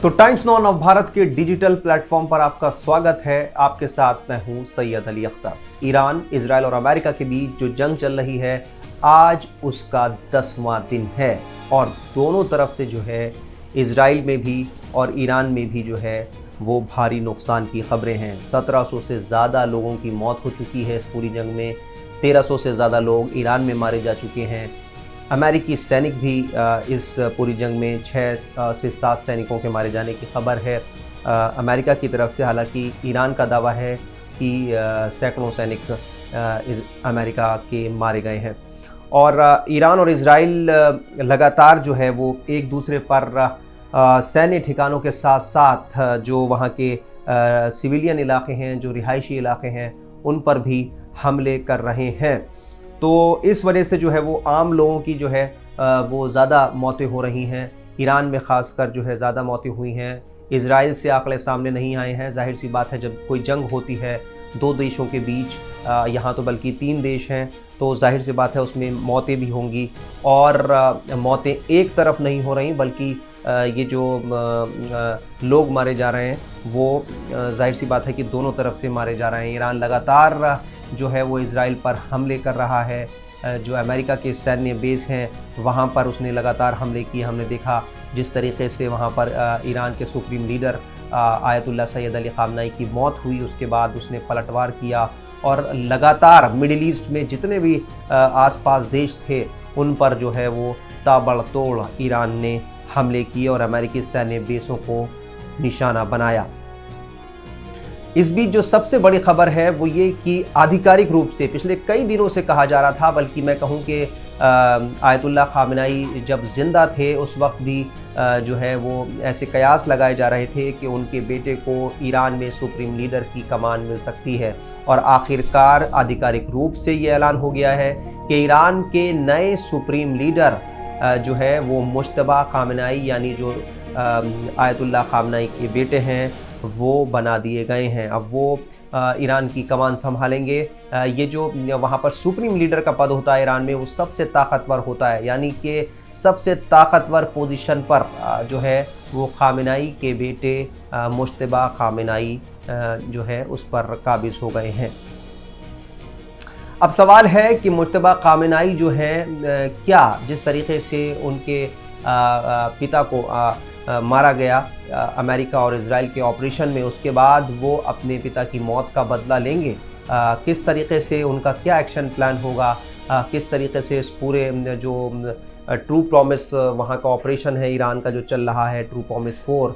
तो times now नव भारत के डिजिटल प्लेटफॉर्म पर आपका स्वागत है। आपके साथ मैं हूं सैयद अली अख्तर। ईरान, इजराइल और अमेरिका के बीच जो जंग चल रही है आज उसका 10वां दिन है और दोनों तरफ से जो है इजराइल में भी और ईरान में भी जो है वो भारी नुकसान की खबरें हैं। 1700 से ज़्यादा लोगों की मौत हो चुकी है इस पूरी जंग में। 1300 से ज़्यादा लोग ईरान में मारे जा चुके हैं। अमेरिकी सैनिक भी इस पूरी जंग में 6 से 7 सैनिकों के मारे जाने की खबर है अमेरिका की तरफ से। हालांकि ईरान का दावा है कि सैकड़ों सैनिक इस अमेरिका के मारे गए हैं। और ईरान और इजराइल लगातार जो है वो एक दूसरे पर सैन्य ठिकानों के साथ साथ जो वहाँ के सिविलियन इलाके हैं, जो रिहायशी इलाके हैं, उन पर भी हमले कर रहे हैं। तो इस वजह से जो है वो आम लोगों की जो है वो ज़्यादा मौतें हो रही हैं। ईरान में ख़ासकर जो है ज़्यादा मौतें हुई हैं। इजराइल से आंकड़े सामने नहीं आए हैं। जाहिर सी बात है, जब कोई जंग होती है दो देशों के बीच, यहाँ तो बल्कि 3 देश हैं, तो जाहिर सी बात है उसमें मौतें भी होंगी। और मौतें एक तरफ नहीं हो रही बल्कि ये जो लोग मारे जा रहे हैं वो जाहिर सी बात है कि दोनों तरफ से मारे जा रहे हैं। ईरान लगातार जो है वो इजराइल पर हमले कर रहा है। जो अमेरिका के सैन्य बेस हैं वहाँ पर उसने लगातार हमले किए। हमने देखा जिस तरीके से वहाँ पर ईरान के supreme leader Ayatollah Sayyid Ali Khamenei की मौत हुई, उसके बाद उसने पलटवार किया और लगातार मिडिल ईस्ट में जितने भी आसपास देश थे उन पर जो है वो ताबड़तोड़ ईरान ने हमले किए और अमेरिकी सैन्य बेसों को निशाना बनाया। इस बीच जो सबसे बड़ी खबर है वो ये कि आधिकारिक रूप से पिछले कई दिनों से कहा जा रहा था, बल्कि मैं कहूँ कि आयतुल्लाह ख़ामनेई जब ज़िंदा थे उस वक्त भी जो है वो ऐसे कयास लगाए जा रहे थे कि उनके बेटे को ईरान में सुप्रीम लीडर की कमान मिल सकती है। और आखिरकार आधिकारिक रूप से ये ऐलान हो गया है कि ईरान के नए सुप्रीम लीडर जो है वो मुज्तबा ख़ामनेई यानी जो आयतुल्लाह ख़ामनेई के बेटे हैं वो बना दिए गए हैं। अब वो ईरान की कमान संभालेंगे। ये जो वहाँ पर सुप्रीम लीडर का पद होता है ईरान में वो सबसे ताकतवर होता है, यानी कि सबसे ताकतवर पोजीशन पर जो है वो ख़ामनेई के बेटे मुज्तबा ख़ामनेई जो है उस पर काबिज हो गए हैं। अब सवाल है कि मुज्तबा ख़ामनेई जो है क्या जिस तरीके से उनके पिता को मारा गया अमेरिका और इजराइल के ऑपरेशन में, उसके बाद वो अपने पिता की मौत का बदला लेंगे। किस तरीके से उनका क्या एक्शन प्लान होगा, किस तरीके से इस पूरे जो ट्रू प्रॉमिस वहाँ का ऑपरेशन है ईरान का जो चल रहा है, ट्रू प्रॉमिस 4,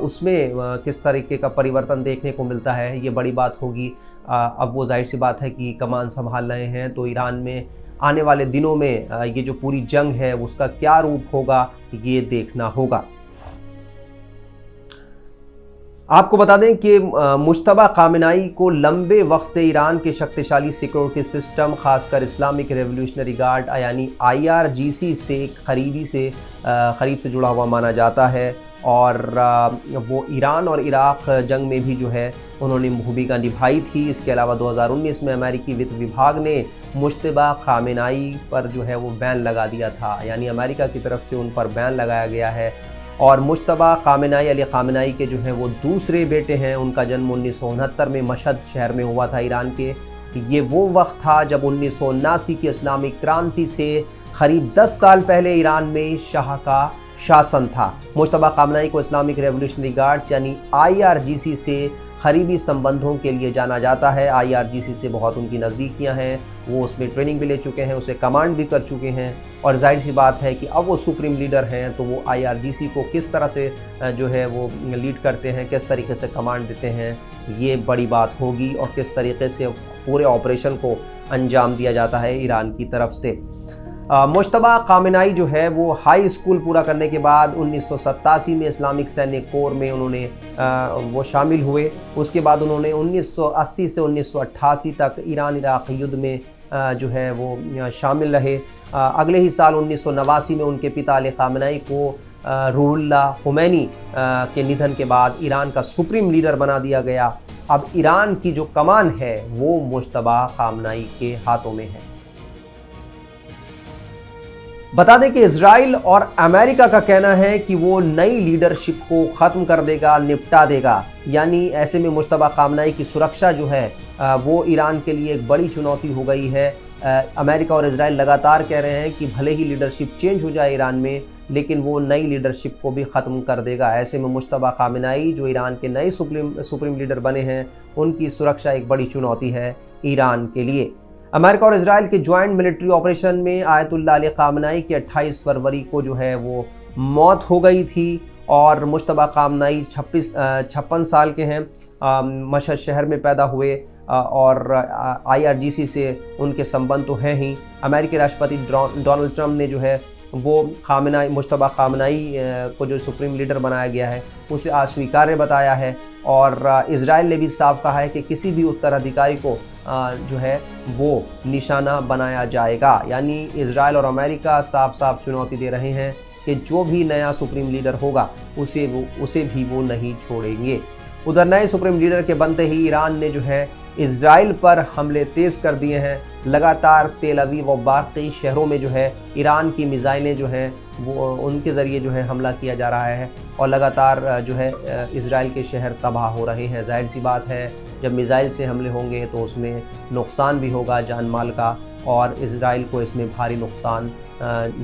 उसमें किस तरीके का परिवर्तन देखने को मिलता है, ये बड़ी बात होगी। अब वो जाहिर सी बात है कि कमान संभाल रहे हैं, तो ईरान में आने वाले दिनों में ये जो पूरी जंग है उसका क्या रूप होगा ये देखना होगा। आपको बता दें कि मुज्तबा ख़ामनेई को लंबे वक्त से ईरान के शक्तिशाली सिक्योरिटी सिस्टम, खासकर इस्लामिक रेवोल्यूशनरी गार्ड यानी IRGC से करीब से जुड़ा हुआ माना जाता है। और वो ईरान और इराक़ जंग में भी जो है उन्होंने भूमिका निभाई थी। इसके अलावा 2019 में अमेरिकी वित्त विभाग ने मुज्तबा ख़ामनेई पर जो है वो बैन लगा दिया था, यानी अमेरिका की तरफ से उन पर बैन लगाया गया है। और मुज्तबा ख़ामनेई अली ख़ामनेई के जो हैं वो दूसरे बेटे हैं। उनका जन्म 1969 में मशहद शहर में हुआ था ईरान के। ये वो वक्त था जब 1979 की इस्लामिक क्रांति से करीब 10 साल पहले ईरान में शाह का शासन था। मुज्तबा ख़ामनेई को इस्लामिक रेवोल्यूशनरी गार्ड्स यानी IRGC से करीबी संबंधों के लिए जाना जाता है। IRGC से बहुत उनकी नज़दीकियां हैं, वो उसमें ट्रेनिंग भी ले चुके हैं, उसे कमांड भी कर चुके हैं। और जाहिर सी बात है कि अब वो सुप्रीम लीडर हैं तो वो IRGC को किस तरह से जो है वो लीड करते हैं, किस तरीके से कमांड देते हैं, ये बड़ी बात होगी। और किस तरीके से पूरे ऑपरेशन को अंजाम दिया जाता है ईरान की तरफ से। मुज्तबा ख़ामनेई जो है वो हाई स्कूल पूरा करने के बाद 1987 में इस्लामिक सैन्य कोर में उन्होंने वो शामिल हुए। उसके बाद उन्होंने 1980 से 1988 तक ईरान इराक़ युद्ध में जो है वो शामिल रहे। अगले ही साल 1989 में उनके पिता अली ख़ामनेई को रूहुल्लाह ख़ुमैनी के निधन के बाद ईरान का सुप्रीम लीडर बना दिया गया। अब ईरान की जो कमान है वो मुज्तबा ख़ामनेई के हाथों में है। बता दें कि इजराइल और अमेरिका का कहना है कि वो नई लीडरशिप को ख़त्म कर देगा, निपटा देगा। यानी ऐसे में मुश्तबा खामनेई की सुरक्षा जो है वो ईरान के लिए एक बड़ी चुनौती हो गई है। अमेरिका और इजराइल लगातार कह रहे हैं कि भले ही लीडरशिप चेंज हो जाए ईरान में, लेकिन वो नई लीडरशिप को भी ख़त्म कर देगा। ऐसे में मुश्तबा खामनेई जो ईरान के नए सुप्रीम लीडर बने हैं, उनकी सुरक्षा एक बड़ी चुनौती है ईरान के लिए। अमेरिका और इजराइल के ज्वाइंट मिलिट्री ऑपरेशन में आयतुल्लाह अली खामनेई की 28 फरवरी को जो है वो मौत हो गई थी और मुश्तबा खामनेई 56 साल के हैं। मशहद शहर में पैदा हुए और IRGC से उनके संबंध तो हैं ही। अमेरिकी राष्ट्रपति डोनाल्ड ट्रंप ने जो है वो मुश्तबा खामनेई को जो सुप्रीम लीडर बनाया गया है उसे अस्वीकार्य बताया है। और इजराइल ने भी साफ कहा है कि किसी भी उत्तराधिकारी को जो है वो निशाना बनाया जाएगा। यानी इजराइल और अमेरिका साफ साफ चुनौती दे रहे हैं कि जो भी नया सुप्रीम लीडर होगा उसे भी वो नहीं छोड़ेंगे। उधर नए सुप्रीम लीडर के बनते ही ईरान ने जो है इजराइल पर हमले तेज़ कर दिए हैं। लगातार तेल अवीव और बाकी शहरों में जो है ईरान की मिसाइलें जो हैं वो उनके ज़रिए जो है हमला किया जा रहा है और लगातार जो है इजराइल के शहर तबाह हो रहे हैं। जाहिर सी बात है, जब मिसाइल से हमले होंगे तो उसमें नुकसान भी होगा जान माल का, और इजराइल को इसमें भारी नुकसान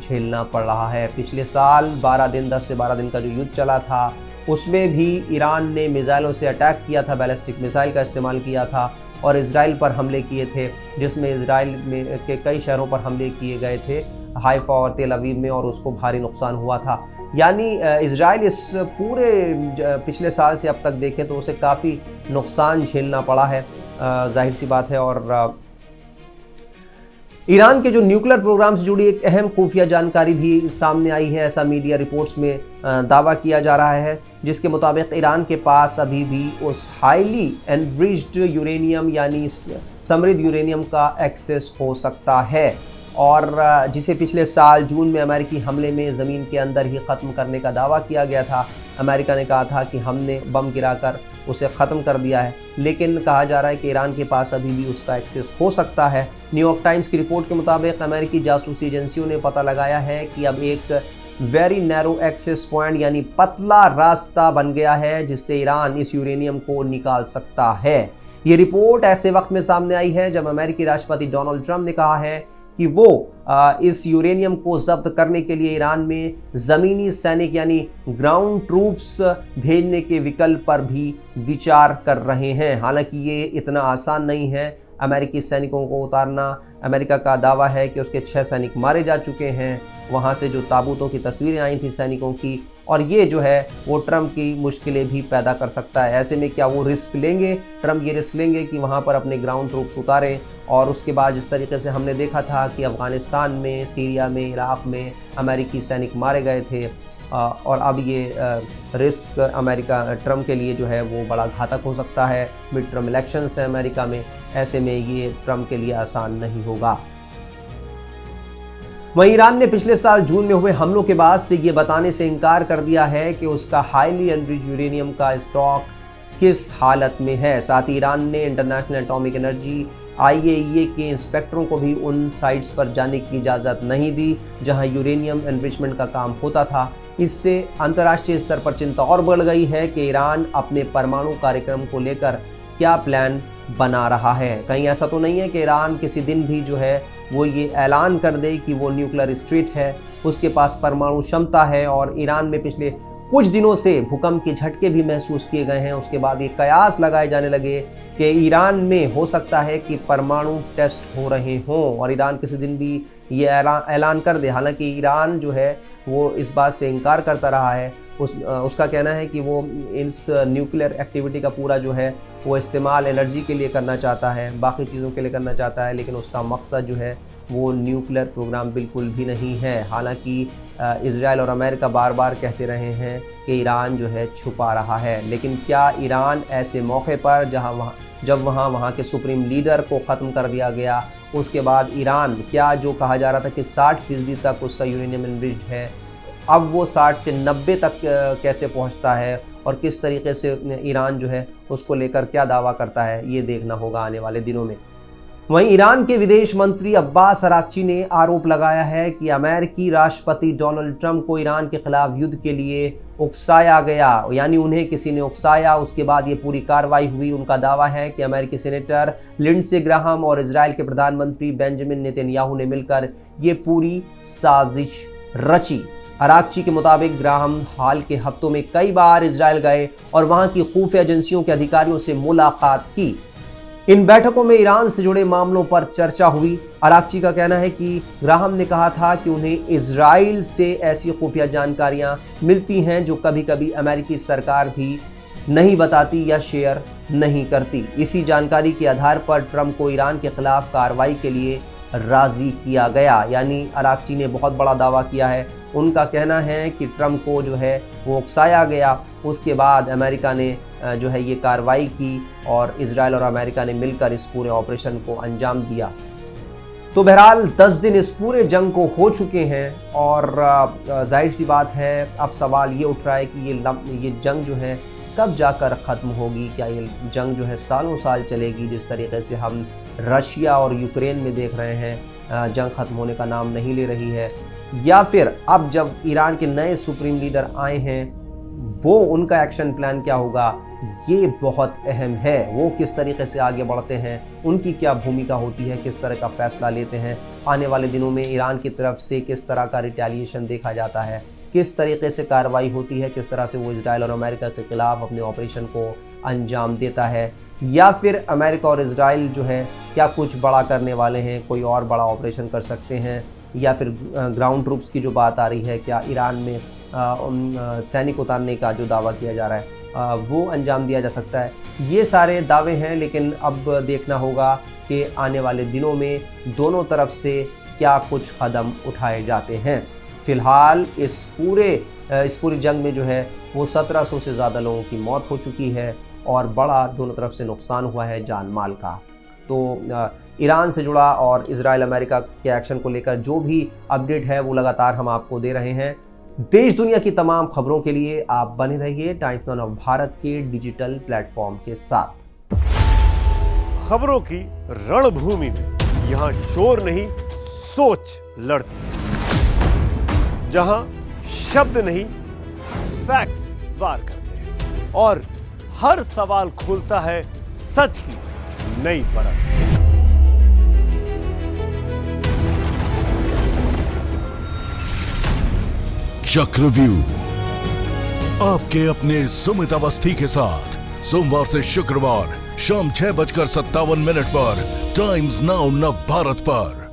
झेलना पड़ रहा है। पिछले साल 10 से 12 दिन का जो युद्ध चला था उसमें भी ईरान ने मिसाइलों से अटैक किया था, बैलिस्टिक मिसाइल का इस्तेमाल किया था और इजराइल पर हमले किए थे, जिसमें इजराइल में के कई शहरों पर हमले किए गए थे, हाइफा और तेल अवीव में, और उसको भारी नुकसान हुआ था। यानी इजराइल इस पूरे पिछले साल से अब तक देखें तो उसे काफ़ी नुकसान झेलना पड़ा है, जाहिर सी बात है। और ईरान के जो न्यूक्लियर प्रोग्राम से जुड़ी एक अहम खुफिया जानकारी भी सामने आई है, ऐसा मीडिया रिपोर्ट्स में दावा किया जा रहा है, जिसके मुताबिक ईरान के पास अभी भी उस हाईली एनरिच्ड यूरेनियम यानी समृद्ध यूरेनियम का एक्सेस हो सकता है, और जिसे पिछले साल जून में अमेरिकी हमले में ज़मीन के अंदर ही ख़त्म करने का दावा किया गया था। अमेरिका ने कहा था कि हमने बम गिराकर उसे ख़त्म कर दिया है, लेकिन कहा जा रहा है कि ईरान के पास अभी भी उसका एक्सेस हो सकता है। न्यूयॉर्क टाइम्स की रिपोर्ट के मुताबिक अमेरिकी जासूसी एजेंसियों ने पता लगाया है कि अब एक वेरी नैरो एक्सेस पॉइंट यानी पतला रास्ता बन गया है जिससे ईरान इस यूरेनियम को निकाल सकता है। ये रिपोर्ट ऐसे वक्त में सामने आई है जब अमेरिकी राष्ट्रपति डोनाल्ड ट्रंप ने कहा है कि वो इस यूरेनियम को जब्त करने के लिए ईरान में ज़मीनी सैनिक यानी ग्राउंड ट्रूप्स भेजने के विकल्प पर भी विचार कर रहे हैं। हालांकि ये इतना आसान नहीं है अमेरिकी सैनिकों को उतारना। अमेरिका का दावा है कि उसके 6 सैनिक मारे जा चुके हैं, वहाँ से जो ताबूतों की तस्वीरें आई थी सैनिकों की, और ये जो है वो ट्रंप की मुश्किलें भी पैदा कर सकता है। ऐसे में क्या वो रिस्क लेंगे, ट्रंप ये रिस्क लेंगे कि वहाँ पर अपने ग्राउंड ट्रूप्स उतारें? और उसके बाद जिस तरीके से हमने देखा था कि अफ़गानिस्तान में, सीरिया में, इराक़ में अमेरिकी सैनिक मारे गए थे, और अब ये रिस्क अमेरिका ट्रंप के लिए जो है वो बड़ा घातक हो सकता है। मिड टर्म इलेक्शंस है अमेरिका में, ऐसे में ये ट्रंप के लिए आसान नहीं होगा। वहीं ईरान ने पिछले साल जून में हुए हमलों के बाद से ये बताने से इनकार कर दिया है कि उसका हाईली एनरिच्ड यूरेनियम का स्टॉक किस हालत में है। साथ ही ईरान ने इंटरनेशनल एटॉमिक एनर्जी IAEA के इंस्पेक्टरों को भी उन साइट्स पर जाने की इजाज़त नहीं दी जहां यूरेनियम एनरिचमेंट का काम होता था। इससे अंतर्राष्ट्रीय स्तर पर चिंता और बढ़ गई है कि ईरान अपने परमाणु कार्यक्रम को लेकर क्या प्लान बना रहा है। कहीं ऐसा तो नहीं है कि ईरान किसी दिन भी जो है वो ये ऐलान कर दे कि वो न्यूक्लियर स्टेट है, उसके पास परमाणु क्षमता है। और ईरान में पिछले कुछ दिनों से भूकंप के झटके भी महसूस किए गए हैं। उसके बाद ये कयास लगाए जाने लगे कि ईरान में हो सकता है कि परमाणु टेस्ट हो रहे हों और ईरान किसी दिन भी ये ऐलान कर दे। हालांकि ईरान जो है वो इस बात से इनकार करता रहा है। उसका कहना है कि वो इस न्यूक्लियर एक्टिविटी का पूरा जो है वो इस्तेमाल एनर्जी के लिए करना चाहता है, बाकी चीज़ों के लिए करना चाहता है, लेकिन उसका मकसद जो है वो न्यूक्लियर प्रोग्राम बिल्कुल भी नहीं है। हालांकि इजराइल और अमेरिका बार बार कहते रहे हैं कि ईरान जो है छुपा रहा है, लेकिन क्या ईरान ऐसे मौके पर जब वहाँ के सुप्रीम लीडर को ख़त्म कर दिया गया, उसके बाद ईरान क्या जो कहा जा रहा था कि 60% तक उसका यूरेनियम एनरिच्ड है, अब वो 60 से 90 तक कैसे पहुंचता है और किस तरीके से ईरान जो है उसको लेकर क्या दावा करता है, ये देखना होगा आने वाले दिनों में। वहीं ईरान के विदेश मंत्री अब्बास अराक्ची ने आरोप लगाया है कि अमेरिकी राष्ट्रपति डोनाल्ड ट्रंप को ईरान के खिलाफ युद्ध के लिए उकसाया गया, यानी उन्हें किसी ने उकसाया, उसके बाद ये पूरी कार्रवाई हुई। उनका दावा है कि अमेरिकी सेनेटर लिंडसे ग्राहम और इजराइल के प्रधानमंत्री बेंजामिन नेतन्याहू ने मिलकर ये पूरी साजिश रची। अराक्ची के मुताबिक ग्राहम हाल के हफ्तों में कई बार इजराइल गए और वहां की खुफिया एजेंसियों के अधिकारियों से मुलाकात की। इन बैठकों में ईरान से जुड़े मामलों पर चर्चा हुई। अराक्ची का कहना है कि ग्राहम ने कहा था कि उन्हें इजराइल से ऐसी खुफिया जानकारियां मिलती हैं जो कभी कभी अमेरिकी सरकार भी नहीं बताती या शेयर नहीं करती। इसी जानकारी के आधार पर ट्रंप को ईरान के खिलाफ कार्रवाई के लिए राजी किया गया। यानी अराक्ची ने बहुत बड़ा दावा किया है। उनका कहना है कि ट्रंप को जो है वो उकसाया गया, उसके बाद अमेरिका ने जो है ये कार्रवाई की और इजराइल और अमेरिका ने मिलकर इस पूरे ऑपरेशन को अंजाम दिया। तो बहरहाल 10 दिन इस पूरे जंग को हो चुके हैं और जाहिर सी बात है अब सवाल ये उठ रहा है कि ये जंग जो है कब जाकर ख़त्म होगी। क्या ये जंग जो है सालों साल चलेगी, जिस तरीके से हम रशिया और यूक्रेन में देख रहे हैं जंग ख़त्म होने का नाम नहीं ले रही है, या फिर अब जब ईरान के नए सुप्रीम लीडर आए हैं वो उनका एक्शन प्लान क्या होगा, ये बहुत अहम है। वो किस तरीके से आगे बढ़ते हैं, उनकी क्या भूमिका होती है, किस तरह का फैसला लेते हैं। आने वाले दिनों में ईरान की तरफ से किस तरह का रिटेलिएशन देखा जाता है, किस तरीके से कार्रवाई होती है, किस तरह से वो इजराइल और अमेरिका के खिलाफ अपने ऑपरेशन को अंजाम देता है, या फिर अमेरिका और इजराइल जो है क्या कुछ बड़ा करने वाले हैं, कोई और बड़ा ऑपरेशन कर सकते हैं, या फिर ग्राउंड ट्रूप्स की जो बात आ रही है, क्या ईरान में सैनिक उतारने का जो दावा किया जा रहा है वो अंजाम दिया जा सकता है। ये सारे दावे हैं, लेकिन अब देखना होगा कि आने वाले दिनों में दोनों तरफ से क्या कुछ कदम उठाए जाते हैं। फ़िलहाल इस पूरी जंग में जो है वो 1700 से ज़्यादा लोगों की मौत हो चुकी है और बड़ा दोनों तरफ से नुकसान हुआ है जान माल का। तो ईरान से जुड़ा और इजराइल अमेरिका के एक्शन को लेकर जो भी अपडेट है वो लगातार हम आपको दे रहे हैं। देश दुनिया की तमाम खबरों के लिए आप बने रहिए टाइम्स नाउ भारत के डिजिटल प्लेटफॉर्म के साथ। खबरों की रणभूमि में यहाँ शोर नहीं सोच लड़ती है, जहां शब्द नहीं फैक्ट्स वार करते हैं और हर सवाल खोलता है सच की नई परत। चक्रव्यूह आपके अपने सुमित अवस्थी के साथ सोमवार से शुक्रवार शाम 6:57 पर टाइम्स नाउ नव भारत पर।